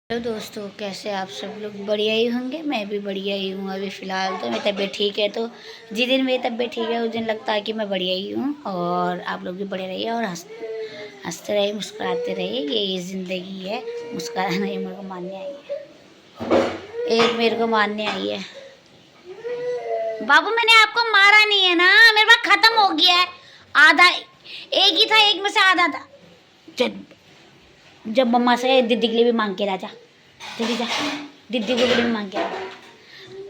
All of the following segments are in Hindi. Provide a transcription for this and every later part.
हेलो दोस्तों, कैसे आप सब लोग? बढ़िया ही होंगे। मैं भी बढ़िया ही हूँ। अभी फ़िलहाल तो मेरी तबीयत ठीक है, तो जिस दिन मेरी तबीयत ठीक है उस दिन लगता है कि मैं बढ़िया ही हूँ। और आप लोग भी बढ़िया रहिए और हंसते रहिए, मुस्कुराते रहिए। ये ज़िंदगी है, मुस्कुराना ही मेरे को मानने आई है। एक मेरे को मानने आई है। बाबू, मैंने आपको मारा नहीं है ना, मेरे पास ख़त्म हो गया है। आधा एक ही था, एक में से आधा था। जब मम्मा से दीदी के लिए भी मांग के ला जा, दीदी जा, दीदी को भी मांग के ला।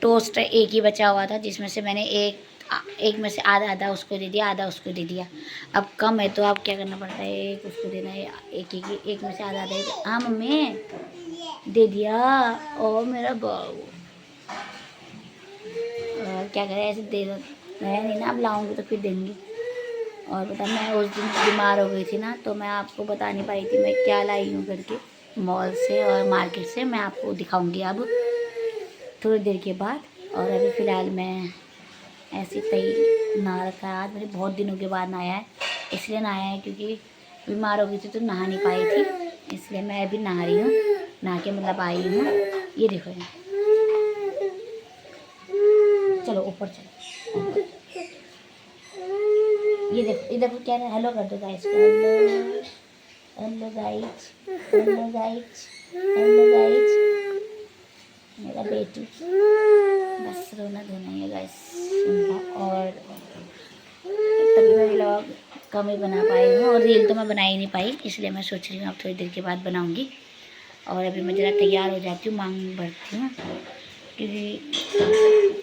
टोस्ट एक ही बचा हुआ था, जिसमें से मैंने एक में से आधा आधा उसको दे दिया, आधा उसको दे दिया। अब कम है तो अब क्या करना पड़ता है, एक उसको देना है, एक में से आधा आधा। हाँ मम्मी, दे दिया। ओ मेरा बाबू, क्या करें, ऐसे दे दो नहीं ना, अब लाऊंगी तो फिर देंगी। और बता, मैं उस दिन बीमार हो गई थी ना, तो मैं आपको बता नहीं पाई थी मैं क्या लाई हूँ करके मॉल से और मार्केट से। मैं आपको दिखाऊंगी अब थोड़ी देर के बाद। और अभी फ़िलहाल मैं ऐसे तई नहा रखा है। आज मेरे बहुत दिनों के बाद नहाया है, इसलिए नहाया है क्योंकि बीमार हो गई थी तो नहा नहीं पाई थी, इसलिए मैं अभी नहा रही हूँ। नहा के मतलब आई हूँ। ये देखो, चलो ऊपर चलो। ये देखो, इधर क्या है, हेलो कर दो गाइस को। Hello hello guys, hello guys, hello guys. मेरा बेटी बस रोना धोना है गाइस उनका। और तभी मैं व्लॉग कम ही बना पाई हूँ, और रील तो मैं बना ही नहीं पाई, इसलिए मैं सोच रही हूँ अब थोड़ी देर के बाद बनाऊँगी। और अभी मैं ज़रा तैयार हो जाती हूँ, मांग भरती हूँ, क्योंकि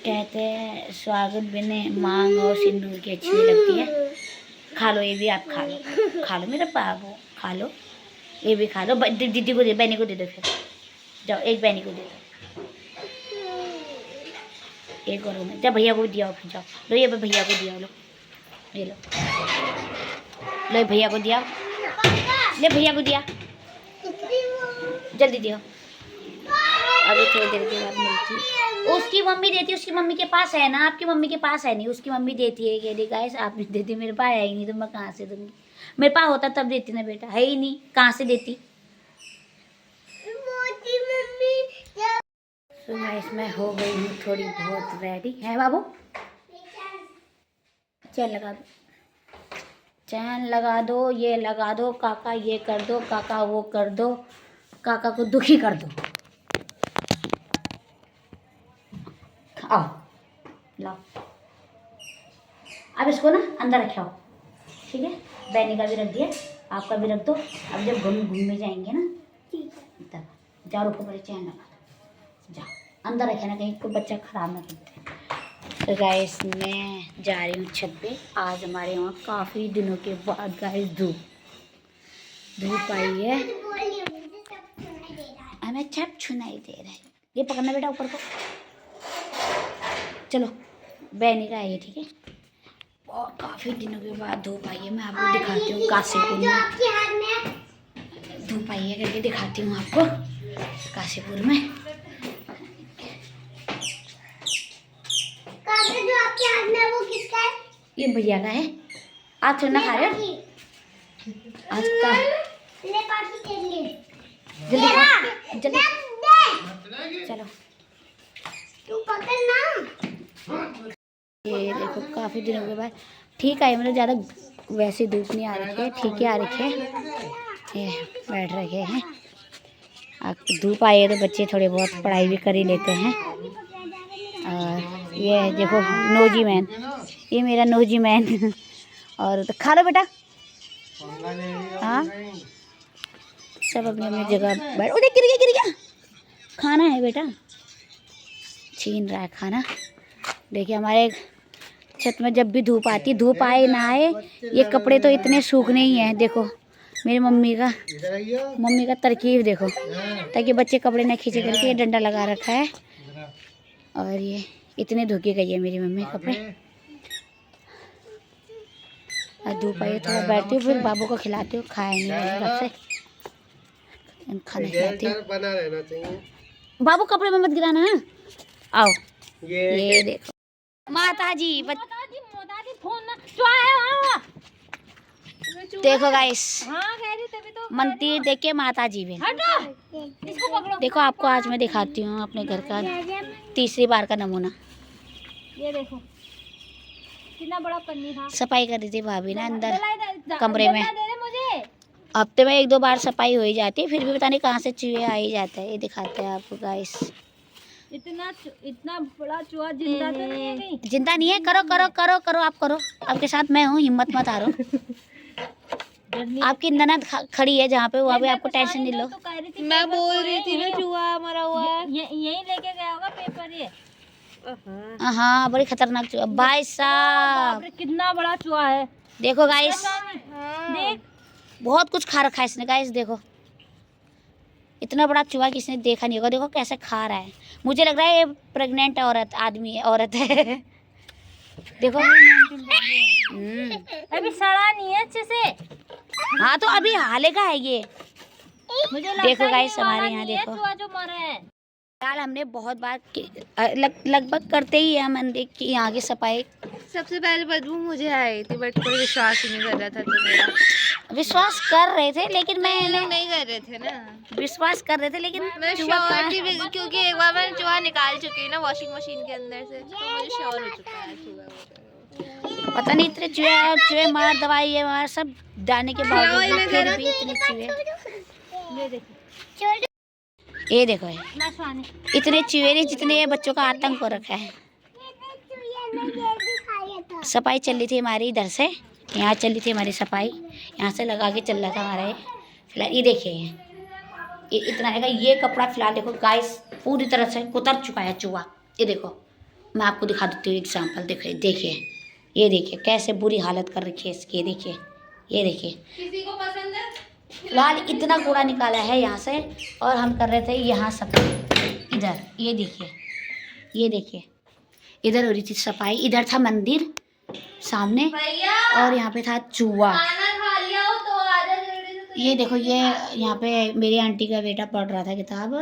कहते हैं स्वागत बिना मांग और सिंदूर की अच्छी नहीं लगती है। खा लो, ये भी आप खा लो, खा लो मेरा बाबू, खा लो, ये भी खा लो। दीदी को दे, बहनी को दे दो, फिर जाओ एक बहनी को दे दो, एक और में जब भैया को दिया फिर जाओ। लो ये भैया को दिया, लो ये लो, लो भैया को दिया, ले भैया को दिया, जल्दी दियो। अभी थोड़ी देर के बाद मिलती। उसकी मम्मी देती, उसकी मम्मी के पास है ना, आपकी मम्मी के पास है नहीं, उसकी मम्मी देती है। कह गाइस आप नहीं देती, मेरे पास है ही नहीं तो मैं कहाँ से दूँगी। मेरे पास होता तब देती ना बेटा, है ही नहीं, कहाँ से देती। तो गाइस मैं हो गई हूँ थोड़ी बहुत रेडी है बाबू। चैन लगा दो, चैन लगा दो, ये लगा दो, काका ये कर दो, काका वो कर दो, काका को दुखी कर दो। आओ लाओ, अब इसको ना अंदर रखाओ, ठीक है। बैनी का भी रख दिया, आपका भी रख दो। अब जब घूमने जाएंगे ना तब जाओ, रुको मेरे चैन लगा दो, जाओ अंदर रखे ना, कहीं कोई बच्चा खराब ना करते। तो गाइस मैं जा रही हूँ छत पे। आज हमारे यहाँ काफ़ी दिनों के बाद गाइस धूप आई है, हमें छत सुनाई दे रहा है। ये पकड़ना बेटा ऊपर को, चलो बैनी का है ये, ठीक है। और काफ़ी दिनों के बाद धूप आई है, मैं आपको दिखाती हूँ काशीपुर में धूप आई है करके दिखाती हूँ आपको काशीपुर में। जो आपके हाथ में वो किसका है? ये भैया का है। आज थोड़ा खा रहे हो आज का, जल्दी जल्दी चलो तू पकड़ना। ये देखो काफ़ी दिनों के बाद ठीक है, मतलब ज़्यादा वैसे धूप नहीं आ रही है, ठीक है आ रही है। ये बैठ रखे हैं, अब धूप आई है तो बच्चे थोड़े बहुत पढ़ाई भी कर ही लेते हैं। और ये देखो नोजी मैन, ये मेरा नोजी मैन। और तो खा लो बेटा, हाँ सब अपनी अपनी जगह बैठ। उधर गिर गया, खाना है बेटा, छीन रहा है खाना। देखिए हमारे छत में जब भी धूप आती, धूप आए ना आए, ये कपड़े तो इतने सूखने ही हैं। देखो मेरी मम्मी का तरकीब देखो, ताकि बच्चे कपड़े ना खींचे करके ये डंडा लगा रखा है। और ये इतने धोके गई है मेरी मम्मी कपड़े। और धूप आई थोड़ा बैठती हूँ, फिर बाबू को खिलाती हूँ, खाया नहीं मैंने कब से, खाना खिलाती हूँ। बाबू कपड़े में मत गिराना है। आओ ये देखो माता जी देखो गाइस, मंदिर देख के माता जी भी देखो आपको आज मैं दिखाती हूँ अपने घर का तीसरी बार का नमूना। ये देखो कितना बड़ा पन्नी था। सफाई कर रही थी भाभी ना अंदर कमरे में। मुझे हफ्ते में 1-2 बार सफाई हो ही जाती है, फिर भी पता नहीं कहाँ से चूहे आ ही जाते हैं। ये दिखाते हैं आपको गाइस। इतना बड़ा चूहा जिंदा तो नहीं है कहीं? जिंदा नहीं है। करो करो करो करो, आप करो। आपके साथ मैं हूँ, हिम्मत मत हारो। आपकी ननद खड़ी है जहाँ पे, वहाँ पे आपको टेंशन नहीं लो। मैं बोल रही थी ना चूहा मरा हुआ है। यही लेके गया होगा पेपर ये। हाँ बड़ी खतरनाक चूहा भाई साहब। कितना बड़ा चूहा है देखो गाइस, देख बहुत कुछ खा रखा है इसने गाइस। देखो इतना बड़ा चूहा किसने देखा नहीं होगा। देखो कैसे खा रहा है। मुझे लग रहा है ये प्रेग्नेंट औरत आदमी है, औरत है। देखो अभी सड़ा नहीं है अच्छे से। हाँ तो अभी हाले का है ये। मुझे लगता देखो है गाइस ये वाला हमारे यहाँ नहीं है देखो चूहा जो मरा है। फिलहाल हमने बहुत बार लगभग करते ही है मंदिर की यहाँ की सफाई। सबसे पहले बदबू मुझे आई थी, बट कोई विश्वास ही नहीं कर रहा था। तो मेरा विश्वास कर रहे थे लेकिन मैं नहीं कर रहे थे ना। विश्वास कर रहे थे लेकिन मैं श्योर थी क्योंकि एक बार मैंने चूहा निकाल चुकी है ना वॉशिंग मशीन के अंदर से, तो मुझे श्योर हो चुका है चूहा। पता नहीं इतने चूहे मार, दवाई ये मार सब डालने के बावजूद फिर भी इतने चूहे। ये देखो इतने चूहे नहीं जितने ये बच्चों का आतंक हो रखा है। सफाई चल रही थी हमारी इधर से, यहाँ चल रही थी हमारी सफाई, यहाँ से लगा के चल रहा था हमारा। फिलहाल ये देखिए ये इतना है। ये कपड़ा फिलहाल देखो गाइस पूरी तरह से उतर चुका है चूहा। ये देखो मैं आपको दिखा देती हूँ एग्जाम्पल। देखिए देखिए ये देखिए कैसे बुरी हालत कर रखी है इसकी। ये देखिए किसी को पसंद है? फिलहाल इतना कूड़ा निकाला है यहाँ से, और हम कर रहे थे यहाँ सफाई। इधर ये देखिए इधर हो रही थी सफाई। इधर था मंदिर सामने और यहाँ पे था चूहा। ये देखो ये यहाँ पे मेरी आंटी का बेटा पढ़ रहा था किताब,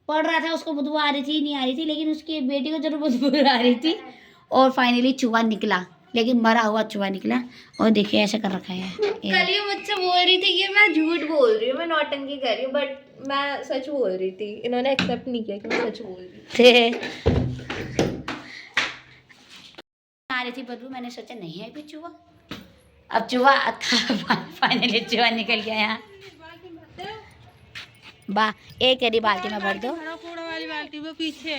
पढ़ रहा था। उसको बदबू आ रही थी नहीं आ रही थी, लेकिन उसकी बेटी को जरूर बदबू आ रही थी। और फाइनली चूहा निकला, लेकिन मरा हुआ चूहा निकला। और देखिए ऐसे कर रखा है। कल ये मुझसे बोल रही थी कि मैं झूठ बोल रही हूँ, मैं नौटंकी कर रही हूँ, बट मैं सच बोल रही थी। इन्होंने एक्सेप्ट नहीं किया कि मैं सच बोल रही हूँ। आ रही थी बदबू, मैंने सोचा नहीं है अभी चूहा। अब चूहा था, फाइनली चूहा निकल गया यहाँ। एक एडी बाल्टी में भर दो। कूड़ा वाली बाल्टी में पीछे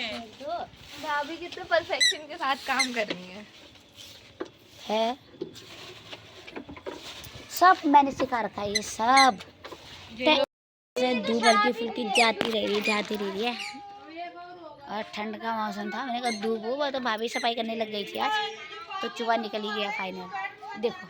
भाभी कितने परफेक्शन के साथ काम कर रही है। सब मैंने सिखा रखा है ये सब। धूप हल्की फुल्की जाती रही है। और ठंड का मौसम था, मैंने कहा धूप हो तो भाभी सफाई करने लग गई थी आज, तो चूहा निकल ही गया फाइनल। देखो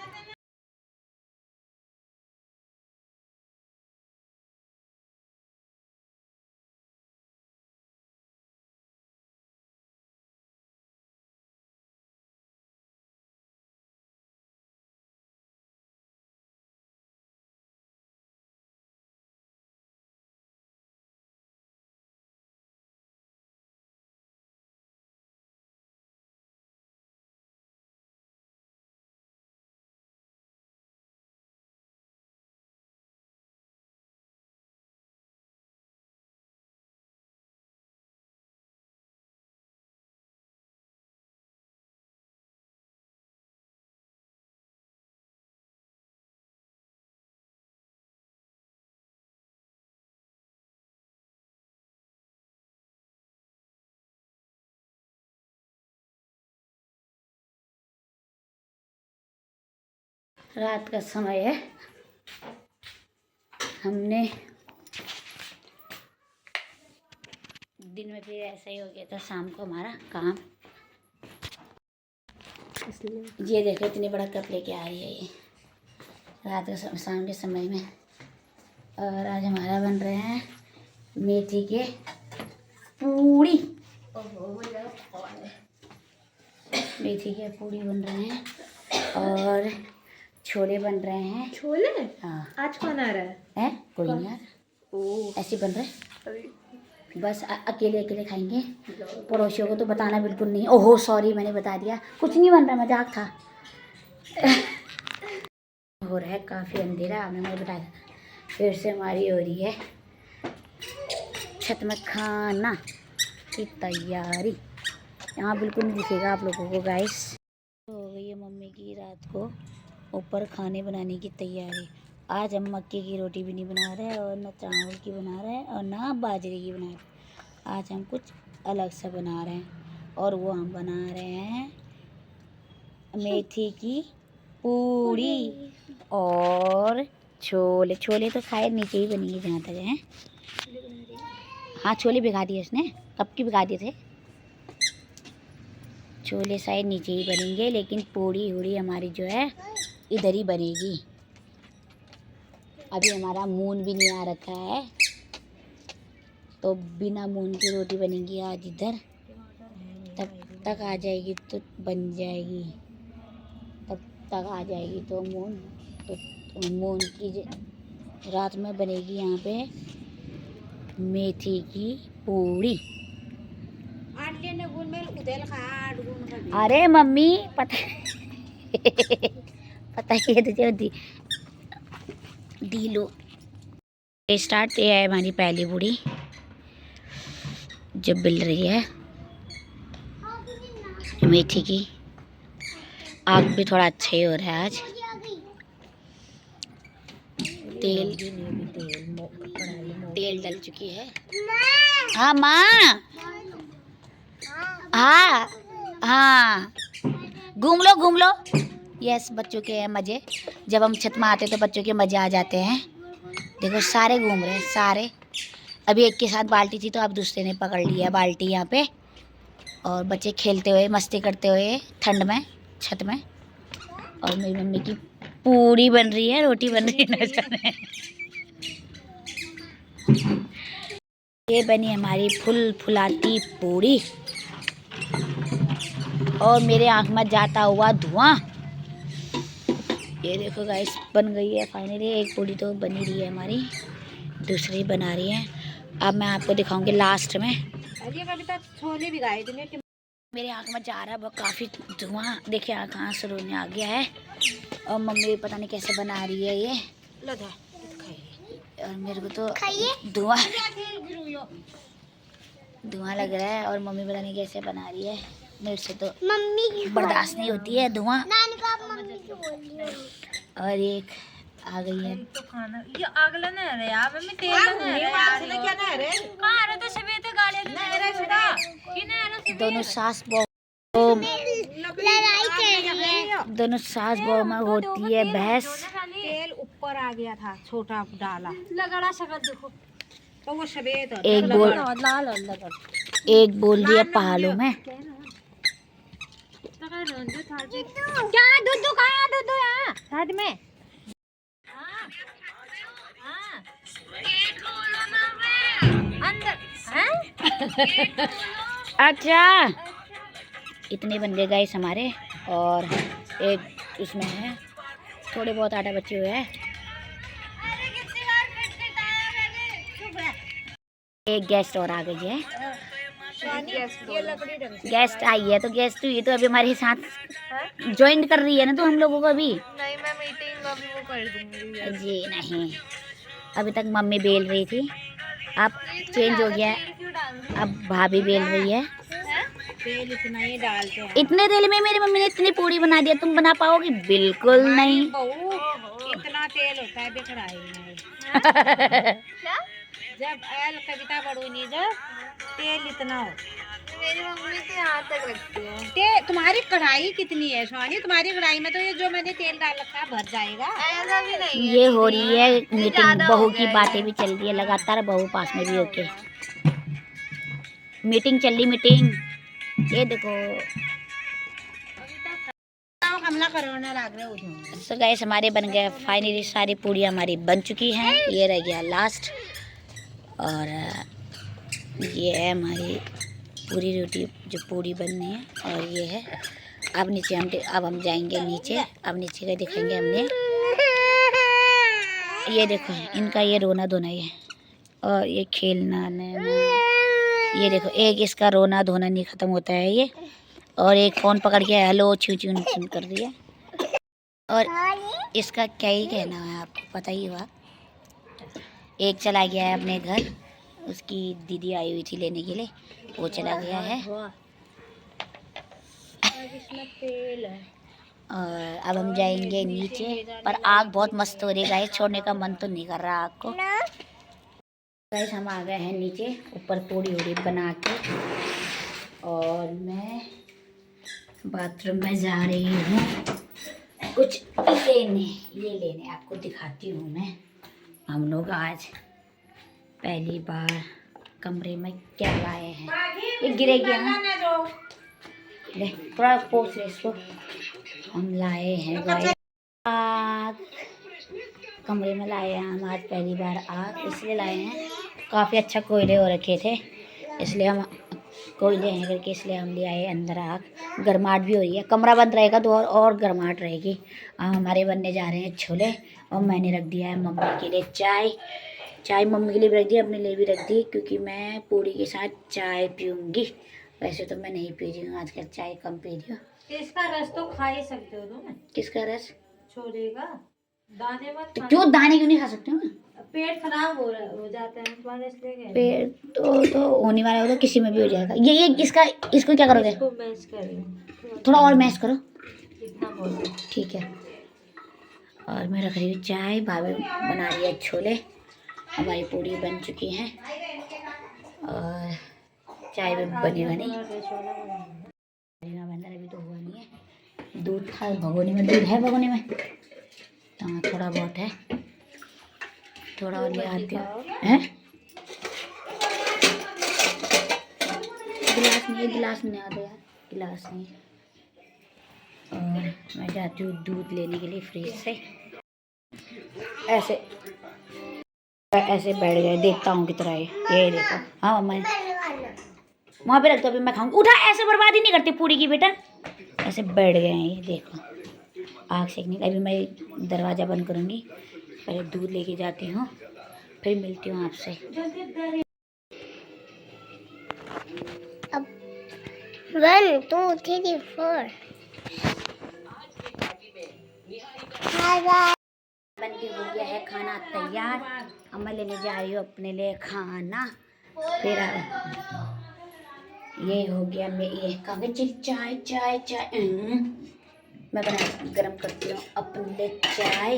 रात का समय है, हमने दिन में फिर ऐसा ही हो गया था, शाम को हमारा काम। ये देखो इतनी बड़ा कप लेके आ रही है ये रात के शाम के समय में। और आज हमारा बन रहे हैं मेथी के पूड़ी। मेथी के पूड़ी बन रहे हैं और छोले बन रहे हैं। छोले? हाँ आज कौन आ रहा है? कोई नहीं यार, ऐसे बन रहे। बस अकेले खाएंगे, पड़ोसियों को तो बताना बिल्कुल नहीं। ओहो सॉरी मैंने बता दिया, कुछ नहीं बन रहा, मजाक था। हो रहा है काफ़ी अंधेरा, मैंने बताया फिर से हमारी हो रही है छत में खाना की तैयारी। यहाँ बिल्कुल नहीं दिखेगा आप लोगों को गाइस। हो गई है मम्मी की रात को ऊपर खाने बनाने की तैयारी। आज हम मक्के की रोटी भी नहीं बना रहे और ना चावल की बना रहे हैं और ना बाजरे की बना रहे। आज हम कुछ अलग सा बना रहे हैं और वो हम बना रहे हैं मेथी की पूड़ी और छोले। छोले तो शायद नीचे ही बनेंगे जहाँ तक है। हाँ छोले भिगा दिए उसने, कब की भिगा दिए थे। छोले शायद नीचे ही बनेंगे लेकिन पूड़ी हुड़ी हमारी जो है इधर ही बनेगी। अभी हमारा मून भी नहीं आ रखा है तो बिना मून की रोटी बनेगी आज इधर। तब तक आ जाएगी तो बन जाएगी, तब तक आ जाएगी तो मून, तो मून की रात में बनेगी यहाँ पे मेथी की पूड़ी। अरे मम्मी पता पता ही है तुझे दी लो। स्टार्ट ये है हमारी पहली पूड़ी जो बिल रही है मेथी की। आग भी थोड़ा अच्छा ही हो रहा है आज। तेल डल चुकी है। हाँ माँ, हाँ हाँ घूम लो घूम लो। यस बच्चों के हैं मज़े। जब हम छत में आते तो बच्चों के मज़े आ जाते हैं। देखो सारे घूम रहे हैं सारे। अभी एक के साथ बाल्टी थी तो अब दूसरे ने पकड़ लिया बाल्टी यहाँ पे और बच्चे खेलते हुए मस्ती करते हुए ठंड में छत में। और मेरी मम्मी की पूड़ी बन रही है, रोटी बन रही है नजर है। ये बनी हमारी फुल फुलाती पूड़ी और मेरे आँख में जाता हुआ धुआं। ये देखो गाइस बन गई है फाइनली। एक पूड़ी तो बनी रही है हमारी, दूसरी बना रही है। अब मैं आपको दिखाऊंगी लास्ट में। छोले भी गाए मेरे आँख में जा रहा है वो काफ़ी धुआं। देखिए आँख से रोने आ गया है और मम्मी भी पता नहीं कैसे बना रही है ये। और मेरे को तो धुआं लग रहा है और मम्मी पता नहीं कैसे बना रही है। मेरे से तो मम्मी बर्दाश्त नहीं होती है धुआं। और एक आ गई है तो खाना ये अगला ना है यार मम्मी तेल ना है यार क्या ना है कहां आ रहा था सवेरे गाड़ी ना रे सदा कि ना है दोनों सास बहू लड़ाई कर रही है। दोनों सास बहू में होती है बहस। तेल ऊपर आ गया था छोटा डाला लगड़ा शक्ल देखो तो वो सवेरे एक बोल दिया पहाड़ों में क्या दूध कहाँ दूध यहाँ साथ में। अच्छा इतने बन गए गाइस हमारे और एक इसमें है थोड़े बहुत आटा बचे हुए हैं। एक गेस्ट और आ गई है। गेस्ट आई है तो गेस्ट हुई तो अभी हमारे साथ ज्वाइन कर रही है ना तो हम लोगों को अभी नहीं मैं मीटिंग अभी वो कर दूंगी जी नहीं। अभी तक मम्मी बेल रही थी अब चेंज हो गया है, अब भाभी बेल रही है। तेल इतना ही डालते हैं। इतने तेल में मेरी मम्मी ने इतनी पूड़ी बना दिया, तुम बना पाओगी? बिल्कुल नहीं। इतना तेल होता है कढ़ाई में जब कविता बड़ू नहीं जब तेल इतना हो। मेरी मम्मी तो यहाँ तक रखती है। तुम्हारी कढ़ाई कितनी है सोनी? तुम्हारी कढ़ाई में तो ये जो मैंने तेल डाल रखा है भर जाएगा। ऐसा भी नहीं ये हो रही है मीटिंग, बहू की बातें भी चल रही है लगातार, बहू पास में भी होके मीटिंग चल रही मीटिंग। ये देखो तो गैस हमारे बन गए फाइनली, सारी पूड़ी हमारी बन चुकी हैं। ये रह गया लास्ट और ये है हमारी पूरी रोटी जो पूड़ी बननी है। और ये है अब नीचे अब हम जाएंगे नीचे। अब नीचे का दिखाएंगे हमने। ये देखो इनका ये रोना धोना ही है और ये खेलना ये देखो एक इसका रोना धोना नहीं ख़त्म होता है ये। और एक फ़ोन पकड़ के हेलो छू छू कर रही है। और इसका क्या ही कहना है आपको पता ही होगा। एक चला गया है अपने घर उसकी दीदी आई हुई थी लेने के लिए, वो चला गया है। और अब हम जाएंगे नीचे, पर आग बहुत मस्त हो रही है गाइस, छोड़ने का मन तो नहीं कर रहा आग को। गाइस हम आ गए हैं नीचे, ऊपर पूड़ी उड़ी बना के, और मैं बाथरूम में जा रही हूँ कुछ लेने, ये लेने आपको दिखाती हूँ मैं। हम लोग आज पहली बार कमरे में क्या लाए हैं, ये गिरे गया ले, थोड़ा पोस ले इसको। हम लाए हैं गाइस आग, कमरे में लाए हैं हम आज पहली बार आग, इसलिए लाए हैं, काफ़ी अच्छा कोयले हो रखे थे, इसलिए हम कोयले हैं करके इसलिए हम ले आए अंदर आग। गर्माहट भी हो रही है, कमरा बंद रहेगा तो और गर्माहट रहेगी। हमारे बनने जा रहे हैं छोले, और मैंने रख दिया है मम्मी के लिए चाय मम्मी के लिए भी रख दी, अपने लिए भी रख दी, क्योंकि मैं पूड़ी के साथ चाय पीऊँगी। वैसे तो मैं नहीं पी रही हूँ आजकल, चाय कम पी रही हूँ। इसका रस तो खा ही सकते हो तुम। किसका रस? छोले का। दाने मत तो क्यों, दाने क्यों नहीं खा सकते हो? पेट खराब हो जाता है तुम्हारा, इसलिए पेट तो होने वाला हो तो किसी में भी हो जाएगा। ये इसको क्या करोगे? इसको मैश कर लो, थोड़ा और मैश करो, इतना बहुत है। ठीक है। और मैं रख रही हूँ चाय, भाभी बना रही है छोले, हमारी पूड़ी बन चुकी है, और चाय भी बनी बनी अभी तो हुआ नहीं है। दूध था भगोनी में, दूध है भगोनी में, हाँ थोड़ा बहुत है, थोड़ा और ले आती हूँ। गिलास नहीं आता यार, गिलास नहीं। और मैं जाती हूँ दूध लेने के लिए फ्रिज से। ऐसे बैठ गए, देखता हूँ कितना है, ये देखो। हाँ मैं वहाँ पे रखता हूँ, मैं खाऊंगी। उठा, ऐसे बर्बादी नहीं करती पूरी की बेटा, ऐसे बैठ गए हैं, ये देखो आग सेकने का। अभी मैं दरवाज़ा बंद करूँगी, पहले दूध लेके जाती हूँ, फिर मिलती हूँ आपसे। अब 1 2 3 4 बन के हो गया है खाना तैयार। अब मैं लेने जा रही हूँ अपने लिए खाना। फिर ये हो गया, मैं ये कागज चाय मैं बना गरम करती हूँ अपने लिए चाय।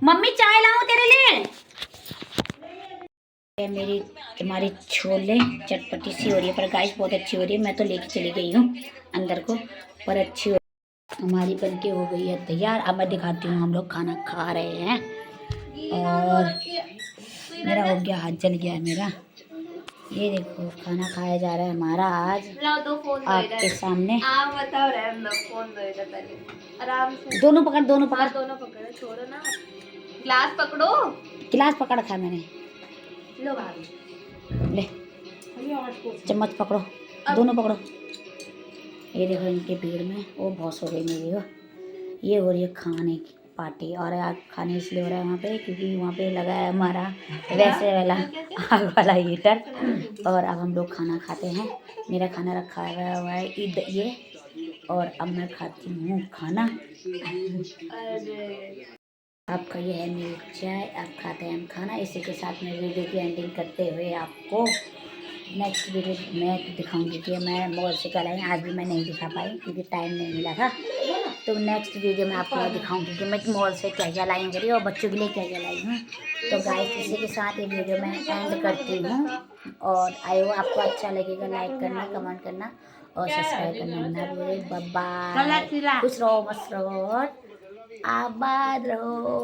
मम्मी चाय लाऊं तेरे लिए? मेरी तुम्हारी छोले चटपटी सी हो रही है, पर गाइस बहुत अच्छी हो रही है। मैं तो लेके चली गई हूँ अंदर को, पर अच्छी हो हमारी बनके हो गई है तैयार। अब मैं दिखाती हूँ, हम लोग खाना खा रहे हैं, और मेरा हो गया, हाथ जल गया है मेरा। ये देखो खाना खाया जा रहा है हमारा आज आपके सामने। आप बताओ फोन दो इधर पहले, आराम से। दोनों पकड़ दोनों पकड़ो, छोड़ो ना, गिलास पकड़ो। गिलास पकड़ रखा है मैंने, लो भाभी ले चम्मच पकड़ो, दोनों पकड़ो। ये देखो इनके भीड़ में वो भौस हो गई मेरी हो। ये हो रही है खाने की पार्टी, और आग खाने इसलिए हो रहा है वहाँ पे, क्योंकि वहाँ पे लगा है हमारा वैसे वाला आग वाला हीटर। और अब हम लोग खाना खाते हैं। मेरा खाना रखा हुआ है ये, और अब मैं खाती हूँ खाना। आपका ये है मेरी चाय, आप खाते हैं हम खाना। इसी के साथ मैं वीडियो की एंडिंग करते हुए आपको नेक्स्ट वीडियो में दिखाऊंगी कि मैं मॉल से कल आई। आज भी मैं नहीं दिखा पाई क्योंकि टाइम नहीं मिला था, तो नेक्स्ट वीडियो में आपको दिखाऊंगी कि मैं मॉल से क्या क्या लाई करी और बच्चों के लिए क्या क्या लाई हूँ। तो गाइस इसी के साथ ये वीडियो मैं एंड करती हूँ, और आई होप आपको अच्छा लगेगा। लाइक करना, कमेंट करना और सब्सक्राइब करना ना भूलें। बाय बाय, खुश रहो, मस्त रहो और आबाद रहो।